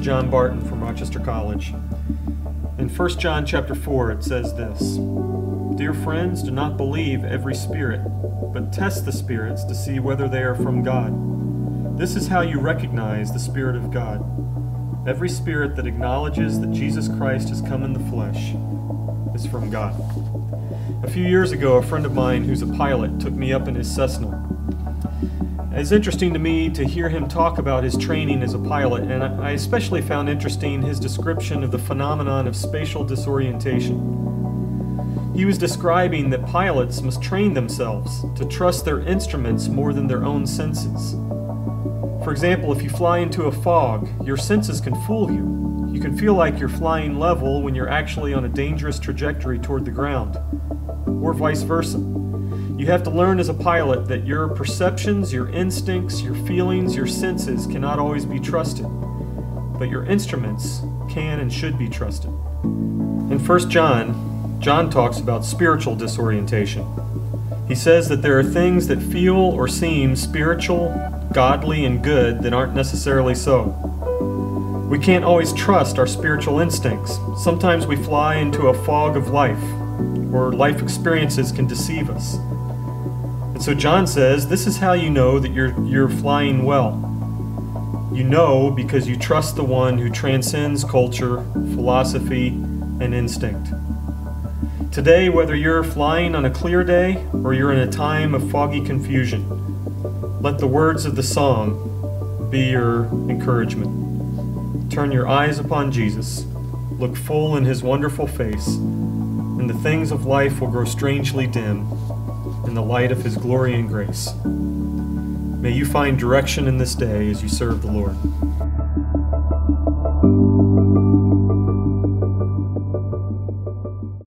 John Barton from Rochester College. In 1 John chapter 4, it says this: "Dear friends, do not believe every spirit, but test the spirits to see whether they are from God. This is how you recognize the Spirit of God. Every spirit that acknowledges that Jesus Christ has come in the flesh is from God." A few years ago, a friend of mine who's a pilot took me up in his Cessna. It's interesting to me to hear him talk about his training as a pilot, and I especially found interesting his description of the phenomenon of spatial disorientation. He was describing that pilots must train themselves to trust their instruments more than their own senses. For example, if you fly into a fog, your senses can fool you. You can feel like you're flying level when you're actually on a dangerous trajectory toward the ground, or vice versa. You have to learn as a pilot that your perceptions, your instincts, your feelings, your senses cannot always be trusted, but your instruments can and should be trusted. In 1 John, John talks about spiritual disorientation. He says that there are things that feel or seem spiritual, godly, and good that aren't necessarily so. We can't always trust our spiritual instincts. Sometimes we fly into a fog of life, or life experiences can deceive us. And so John says, this is how you know that you're flying well. You know because you trust the one who transcends culture, philosophy, and instinct. Today, whether you're flying on a clear day or you're in a time of foggy confusion, let the words of the song be your encouragement. Turn your eyes upon Jesus, look full in his wonderful face, and the things of life will grow strangely dim in the light of his glory and grace. May you find direction in this day as you serve the Lord.